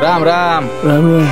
राम राम राम राम.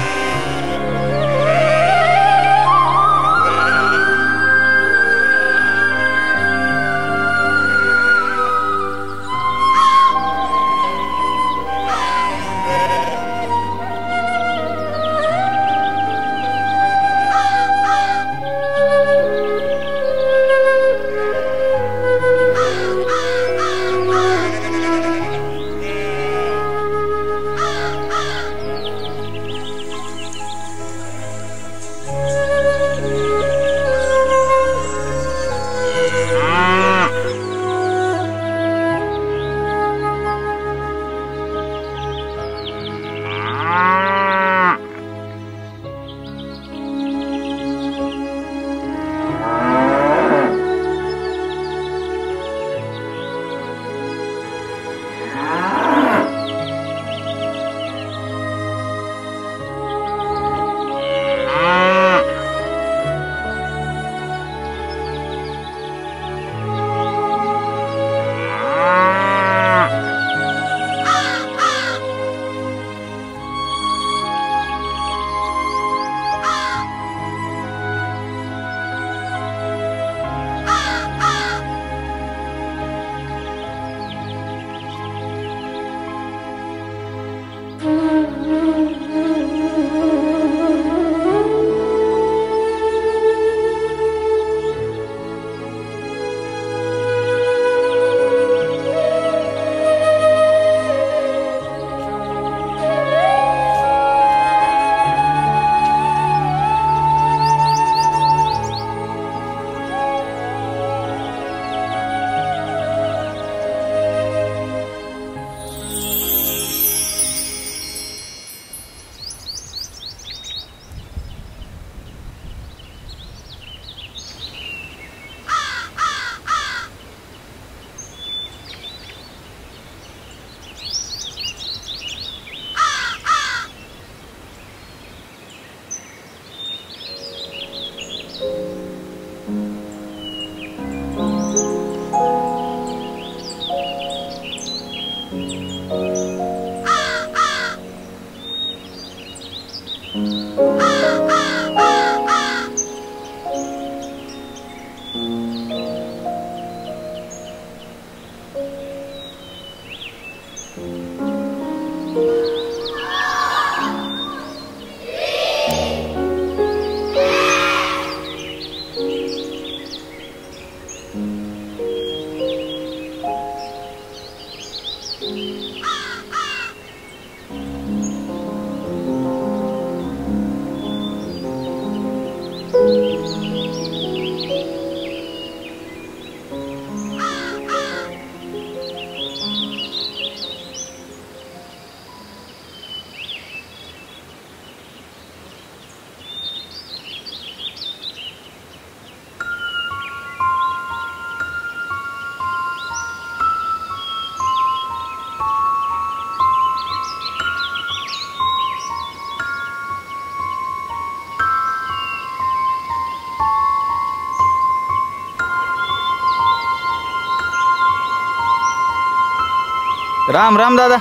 राम राम दादा.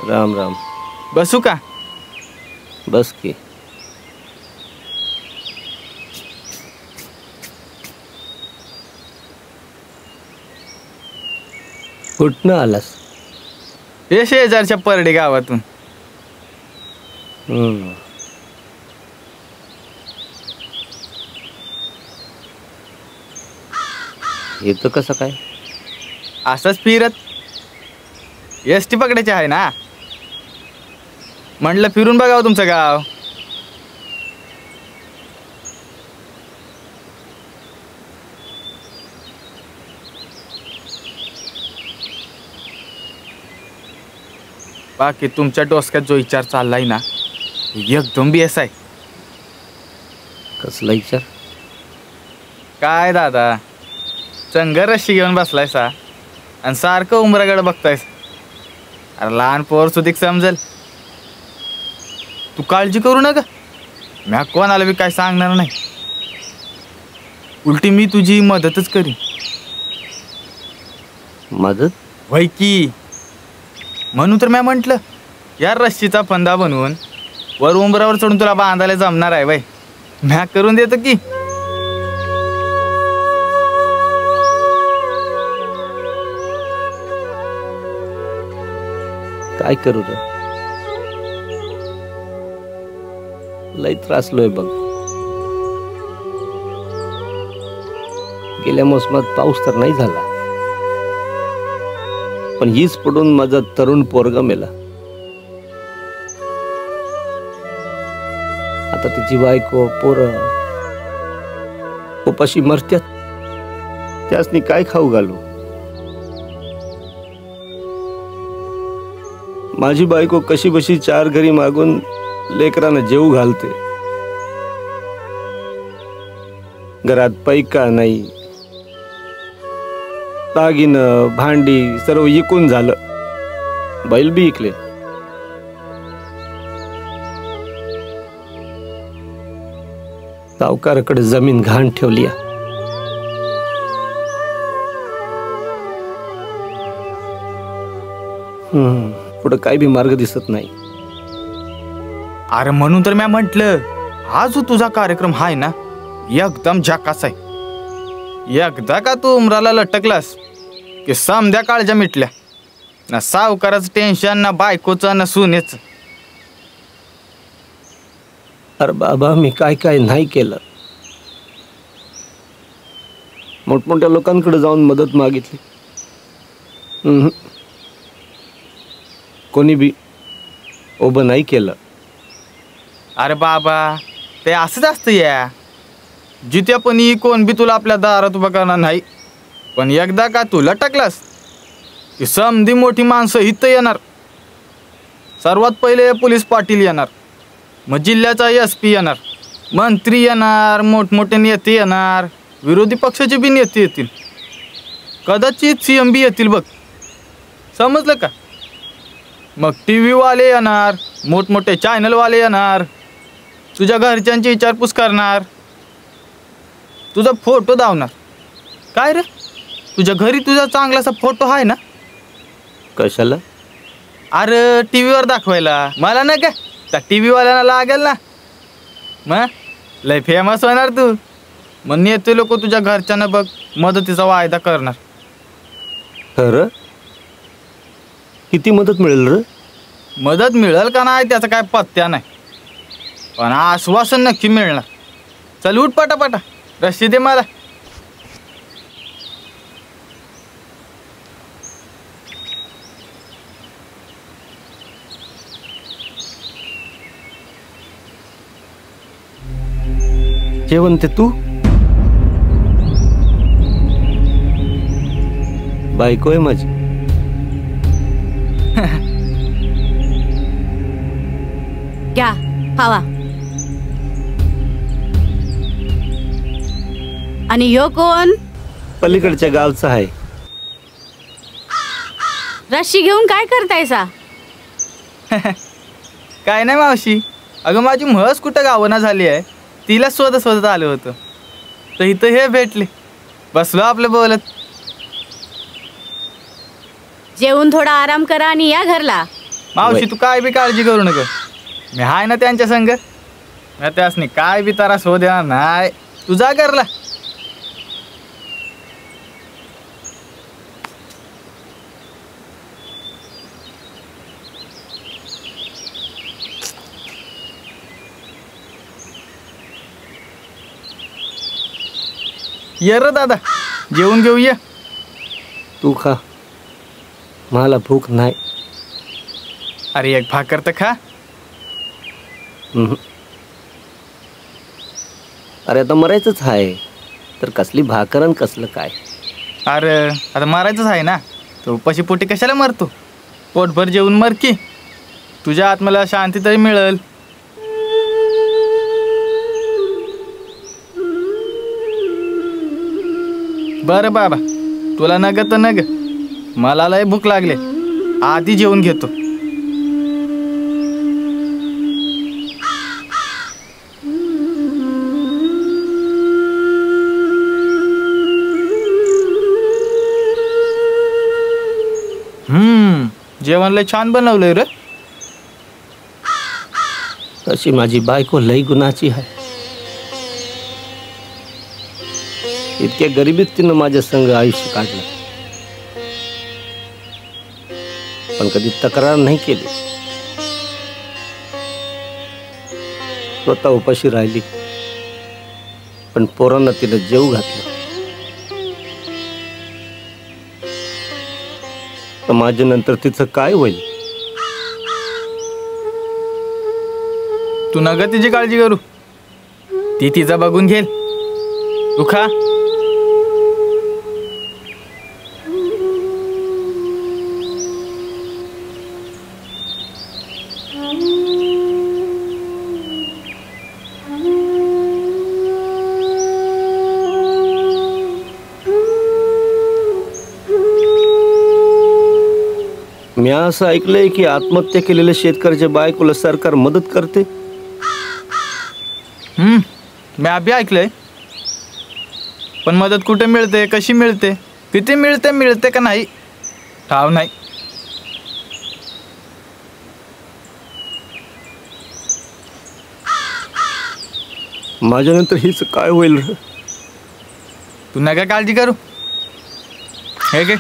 राम राम. बसू का? बस की. कुठनं आलास? हे शेजारच्या परडे गावातून. इथं कसं काय? असंच फिरत. एसटी पकडायची आहे ना, म्हटलं फिरून बघावं तुमचं गाव. बाकी तुमच्या डोसक्यात जो विचार चाललाय ना, एकदम बेस आहे. कसला विचार? काय दादा, चंगर रशी घेऊन बसलायसा आणि सारखं उमराकडे बघतायस. अरे लहान पोर सुधीक समजेल. तू काळजी करू नका, म्या कोणाला बी काय सांगणार नाही. उलटी मी तुझी मदतच करीन. मदत? वय की म्हणून तर मी म्हटलं या रस्सीचा फंदा बनवून वर उंबरावर चढून तुला बांधायला जमणार आहे बाई. म्या करून देतो की. काय करू रे, लय त्रासलोय बघ. गेल्या मोसमात पाऊस तर नाही झाला, पण हीच पडून माझा तरुण पोरगा मेला. आता तिची बायको पोरं उपाशी मरत्यात. त्यासनी काय खाऊ घालू. माझी बायको कशी बशी 4 घरी मागून लेकरांना जेवू घालते. घरात पैका नाही, दागिनं भांडी सर्व विकून झालं. बैल बी इकले. सावकाराकडे जमीन घाण ठेवली. पुढे काय बी मार्ग दिसत नाही. अरे म्हणून तर मी म्हटलं आज तुझा कार्यक्रम हाय ना एकदम झकास आहे. एकदा का तू उमराला लटकलास की समध्या काळजा मिटल्या. ना सावकाराचं टेन्शन, ना बायकोचं, ना सुनेचं. अरे बाबा, मी काय काय नाही केलं. मोठमोठ्या लोकांकडे जाऊन मदत मागितली. कोणी बी उभं नाही केलं. अरे बाबा, ते असंच असतं या. जित्यापणी कोण बी तुला आपल्या दारात उभं करणार नाही. पण एकदा का तू लटकलास की समधी मोठी माणसं इथं येणार. सर्वात पहिले पोलीस पाटील येणार, मग जिल्ह्याचा SP येणार, मंत्री येणार, मोठमोठे नेते येणार, विरोधी पक्षाचे बी नेते येतील, कदाचित CM बी येतील बघ. समजलं का? मग TV वाले येणार, मोठमोठे चॅनलवाले येणार, तुझ्या घरच्यांची विचारपूस करणार, तुझा फोटो धावणार. काय रे, तुझ्या घरी तुझा चांगलासा फोटो आहे ना? कशाला? अरे TV वर दाखवायला. मला नाही काय, त्या TV वाल्यांना लागेल ना. मग लय फेमस होणार तू. मग नेते लोक तुझ्या घरच्यांना बघ मदतीचा वायदा करणार. खरं? किती मदत मिळेल रे? मदत मिळेल का नाही त्याचा काय पत्त्या नाही, पण आश्वासन नक्की मिळणार. चल उठ पटापटा, रस्सी दे मला. जेवण ते तू? बायको आहे माझी. घ्या खावा. आणि यो कोण? पलीकडच्या गावचा आहे. रस्सी घेऊन काय करतायसा? काय नाही मावशी, अगं माझी म्हस कुठं गावना झाली आहे, तिला शोधत आलं होतं. तर इथं हे भेटले, बसलो आपलं बोलत. जेवून थोडा आराम करा आणि या घरला. मावशी तू काय बी काळजी करू नका, मी हाय ना त्यांच्या संग. त्यासनी काय बी त्रास होऊ देणार नाही. तुझा घरला. ये रे दादा, जेवून घेऊ ये. तू खा, मला भूक नाही. अरे एक भाकर तर खा. अरे आता मरायचंच आहे, तर कसली भाकर आणि कसलं काय. अरे आता मारायचंच आहे ना, तो उपाशी पोटी कशाला मरतो. पोटभर जेवून मर की, तुझ्या आत्म्याला शांती तरी मिळेल. बरं बाबा, तुला नग तर नग, मला लय भूक लागले. आधी जेवून घेतो. जेवण लय छान बनवलंय रे. तशी माझी बायको लई गुणाची आहे. इतक्या गरिबीत तिनं माझ्या संग आयुष्य काढलं, पण कधी तक्रार नाही केली. स्वतः उपाशी राहिली, पण पोरांना तिनं जेव घातलं. तर माझ्या नंतर तिचं काय होईल? तू नका तिची काळजी करू, ती तिचा बघून घेईल. तू खा. मी असं ऐकलंय की आत्महत्या केलेल्या शेतकऱ्याच्या बायकोला सरकार मदत करते. मी अभि ऐकलंय, पण मदत कुठे मिळते, कशी मिळते, किती मिळते का नाही ठाव नाही. माझ्यानंतर हिच काय होईल? तू नका काळजी करू. हे घे.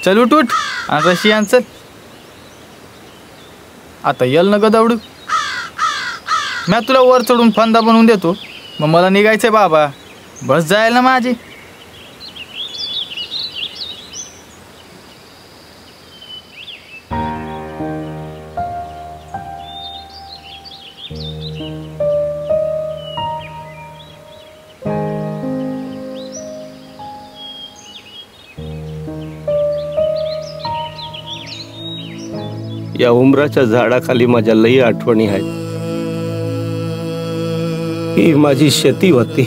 चल उठ उठ आणि रशी आण चल. आता यल नका दौडू. मी तुला वर चढून फंदा बनवून देतो, मग मला निघायचंय बाबा. बस जायला ना माझी. या उमराच्या झाडाखाली माझ्या लई आठवणी आहेत. ही माझी शेती होती.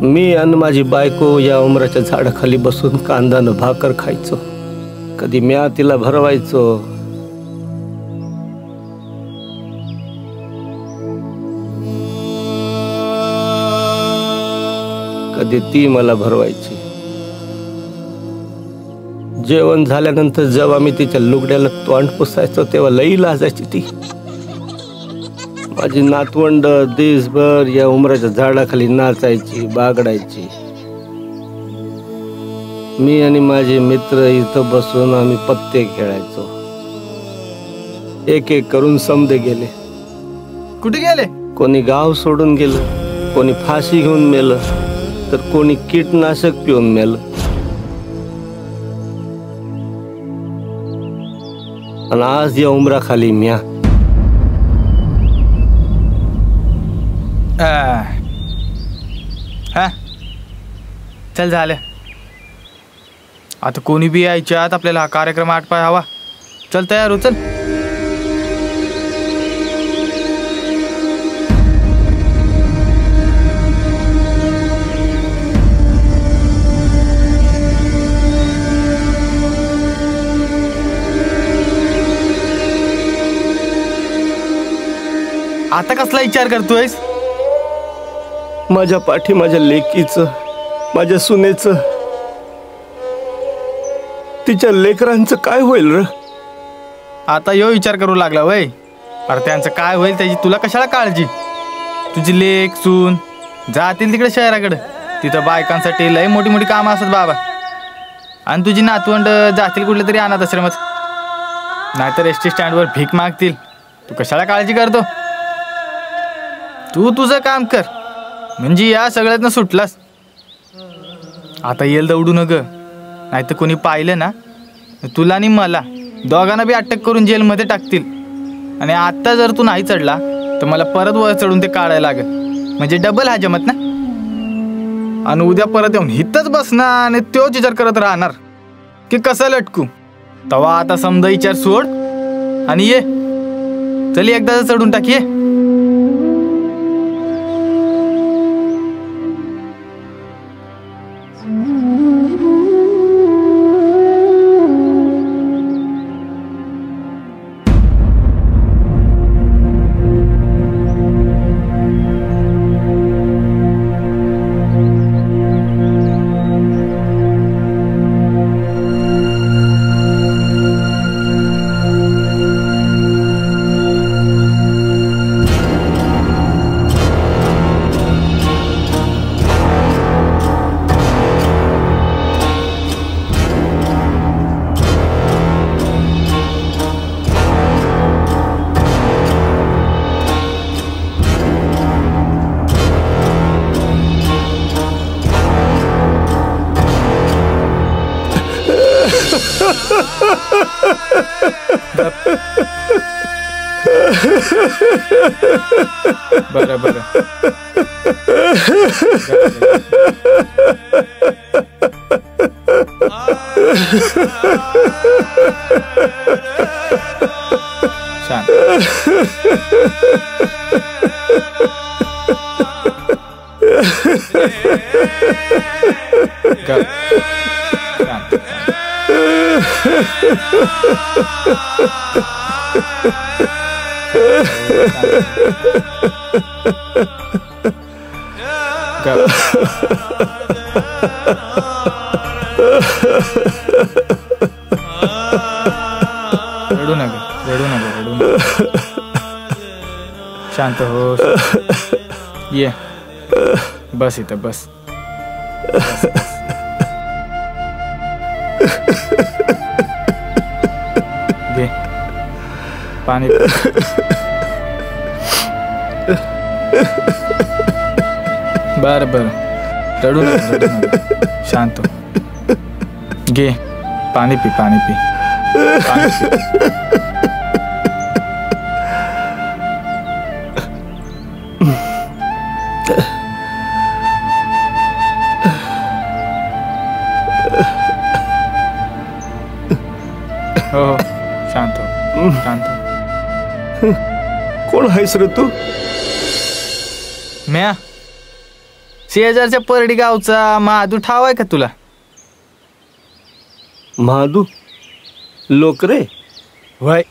मी आणि माझी बायको या उमराच्या झाडाखाली बसून कांदानं भाकर खायचो. कधी म्या तिला भरवायचो, कधी ती मला भरवायची. जेवण झाल्यानंतर जेव्हा मी तिच्या लुगड्याला तोंड पुसायचो तेव्हा लई लाजायची ती. माझी नातवंड दिवसभर या उमराच्या झाडाखाली नाचायची, बागडायची. मी आणि माझे मित्र इथं बसून आम्ही पत्ते खेळायचो. एक एक करून समदे गेले. कुठे गेले? कोणी गाव सोडून गेलं, कोणी फाशी घेऊन मेलं, तर कोणी कीटनाशक पिऊन मेलं. आणि आज या उमराखाली म्या. हा चल झालं. आता कोणी बी यायच्या आत आपल्याला हा कार्यक्रम आटपाय हवा. चल तयार हो चल. आता कसला विचार करतोयस? माझ्या पाठी माझ्या लेकीचं, माझ्या सुनेचं, तिच्या लेकरांचं काय होईल र? आता यो विचार करू लागला वय. अरे त्यांचं काय होईल त्याची तुला कशाला काळजी? तुझी लेक सून जातील तिकडे शहराकडे, तिथं बायकांसाठी लय मोठी मोठी कामं असतात बाबा. आणि तुझी नातवंड जातील कुठले तरी अनाथ आश्रमात, नाहीतर एस टी स्टँडवर भीक मागतील. तू कशाला काळजी करतो? तू तुझं काम कर, म्हणजे या सगळ्यातनं सुटलास. आता येल दौडू न ग, नाही तर कोणी पाहिलं ना तुला आणि मला दोघांना बी अटक करून जेलमध्ये टाकतील. आणि आत्ता जर तू नाही चढला तर मला परत वर चढून ते काढायला लागेल, म्हणजे डबल हा जमत ना. आणि उद्या परत येऊन हिथंच बसणार आणि तोच विचार करत राहणार की कसं लटकू. तवा आता समजा विचार सोड आणि ये चल एकदा चढून टाक ये. बरं बरं छान. रडू नका रडू नका रडू नका. शांत हो. ये बस इथं बस. घे पाणी. बरं बरं रडू नका रडू नका. शांत हो. घे पाणी पी पाणी पी. हो शांत हो शांत हो. कोण आहेस रे तू? म्या शेजारच्या परडी गावचा महादू ठाव आहे का तुला? महादू लोक रे? वय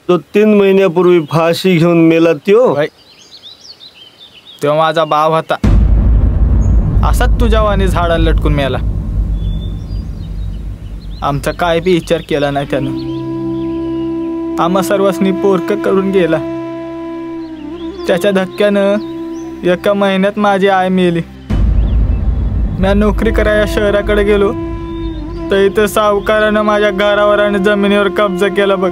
तो 3 महिन्यापूर्वी फाशी घेऊन मेला त्यो? वय तो माझा भाव होता. असाच तुझ्या वाणी झाडाला लटकून मेला. आमचा काय बी विचार केला नाही त्यानं. आम्हा सर्वांनी पोरक करून गेला. त्याच्या धक्क्यानं एका महिन्यात माझी आई मेली. मी नोकरी करायला शहराकडे गेलो तर इथं सावकारानं माझ्या घरावर आणि जमिनीवर कब्जा केला बघ.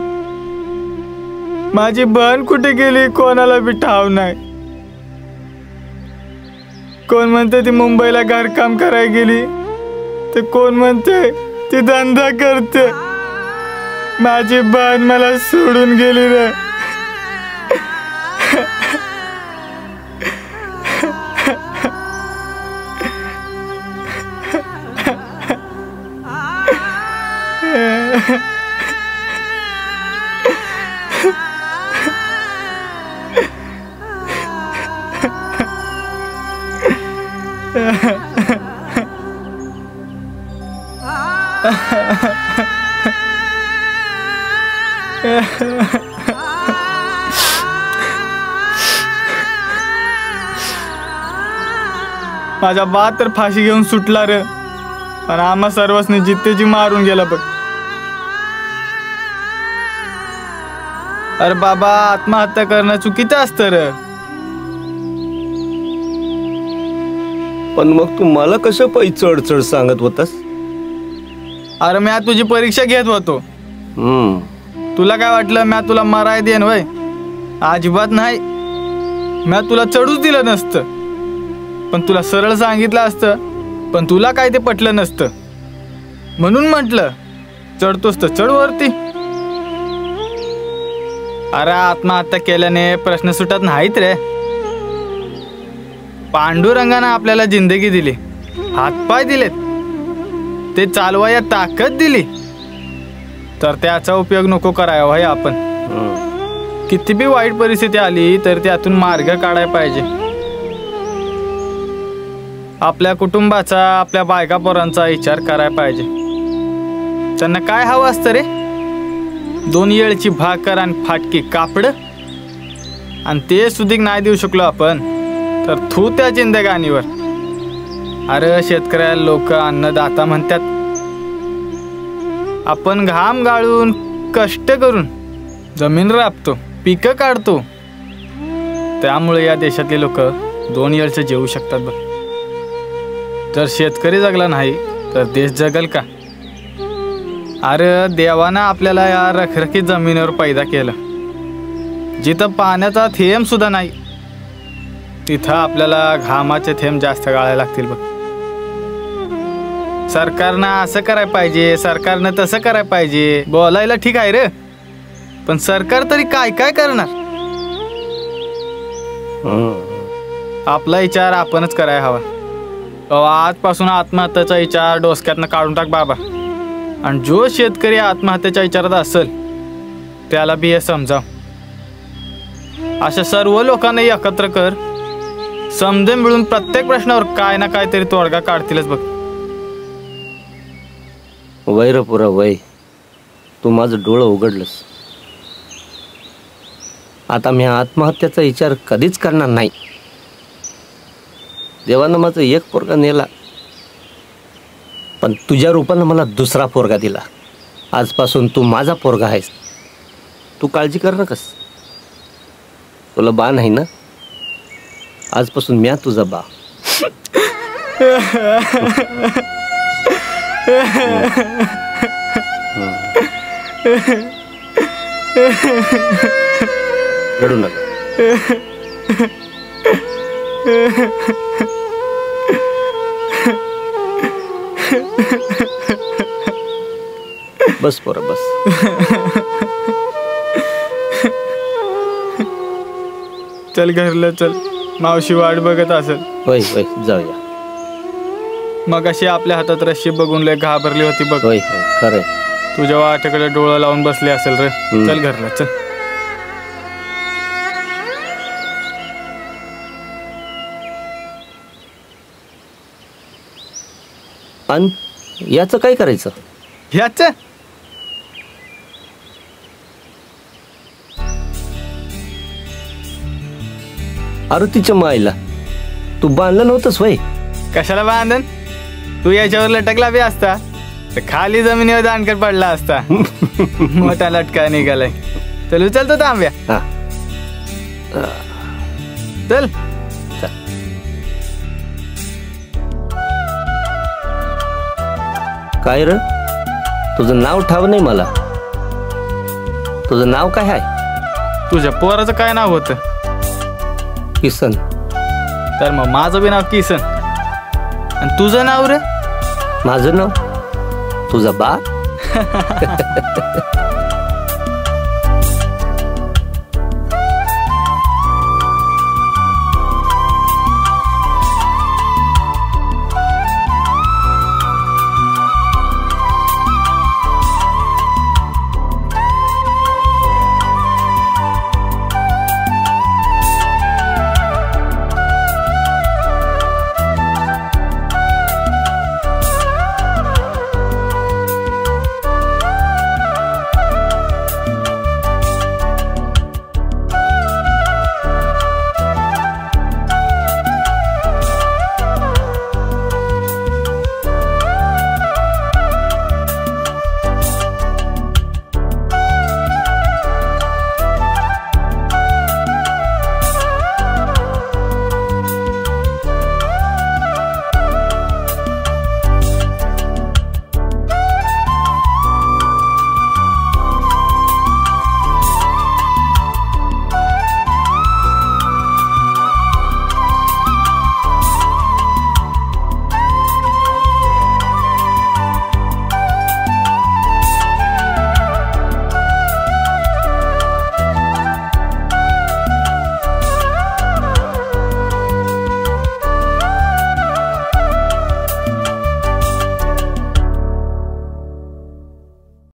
माझी बहीण कुठे गेली कोणाला बी ठाव नाही. कोण म्हणते ती मुंबईला घरकाम करायला गेली तर कोण म्हणते ती धंदा करते. माझी बहीण मला सोडून गेली रे. माझा बा तर फाशी घेऊन सुटला रे. पण आम्हा सर्वांनी जित्तेजी मारून गेला बघ. अरे बाबा आत्महत्या करणं चुकीचं असतं रे. पण मग तू मला कसं पायी चढ सांगत होतास? अरे मी तुझी परीक्षा घेत होतो. तुला काय वाटलं मी तुला मराय देन वय? अजिबात नाही. मी तुला चढूच दिलं नसतं. पण तुला सरळ सांगितलं असतं पण तुला काय ते पटलं नसतं. म्हणून म्हटलं चढतोस तर चढ वरती. अरे आत्महत्या केल्याने प्रश्न सुटत नाहीत रे. पांडुरंगानं आपल्याला जिंदगी दिली, हातपाय दिलेत, ते चालवाया ताकद दिली, तर त्याचा उपयोग नको करावा आपण. किती बी वाईट परिस्थिती आली तर त्यातून मार्ग काढायला पाहिजे. आपल्या कुटुंबाचा, आपल्या बायका पोरांचा विचार करायला पाहिजे. त्यांना काय हवं असतं रे? 2 येळची भाकर आणि फाटकी कापड. आणि ते सुधीक नाही देऊ शकलो आपण तर थू त्या जिंदगानीवर. अरे शेतकऱ्याला लोक अन्नदाता म्हणतात. आपण घाम गाळून कष्ट करून जमीन राबतो, पिकं काढतो. त्यामुळे या देशातले लोक 2 येळचं जेवू शकतात बघ. जर शेतकरी जगला नाही तर देश जगल का? अरे देवानं आपल्याला या रखरखीत जमिनीवर पैदा केलं. जिथं पाण्याचा थेंब सुद्धा नाही तिथं आपल्याला घामाचे थेंब जास्त गाळायला लागतील बघ. सरकारनं असं करायला पाहिजे, सरकारनं तसं करायला पाहिजे बोलायला ठीक आहे रे, पण सरकार तरी काय काय करणार? आपला विचार आपणच करायला हवा. आजपासून आत्महत्याचा विचार डोसक्यातनं काढून टाक बाबा. आणि जो शेतकरी आत्महत्याच्या विचारात असेल त्याला बी हे समजाव. अशा सर्व लोकांना एकत्र कर. समजे मिळून प्रत्येक प्रश्नावर काय ना काय तरी तोडगा काढतीलच बघ. वैरपुरा वय, तू माझं डोळं उघडलंस. आता मी आत्महत्याचा विचार कधीच करणार नाही. देवानं माझं एक पोरगा नेला, पण तुझ्या रूपानं मला दुसरा पोरगा दिला. आजपासून तू माझा पोरगा आहेस. तू काळजी कर नकस. तुला बा नाही ना, आजपासून म्या तुझा बा. रडू नका. बस पोरा बस. चल घरला चल, मावशी वाट बघत असेल. होय होय जाऊया. मग अशी आपल्या हातात रस्सी बघून लय घाबरली होती बघ. होय होय खरंय. तुझ्या वाटेकडे डोळा लावून बसले असेल रे. चल घरला चल. आणि याचं काय करायचं? ह्याच अरे तिच्या मायला, तू बांधलं नव्हतंस वय? कशाला बांधन? तू याच्यावर लटकला बी असता तर खाली जमिनीवर दांडकर पडला असता. मोठा लटका निघालाय. चल उचलतो तांब्या. हा चल. काय रे, तुझं नाव ठाव नाही मला. तुझं नाव काय आहे? तुझ्या पोराचं काय नाव होतं? किसन. तर मग माझं बी नाव किसन. आणि तुझं नाव रे? माझं नाव तुझा बा.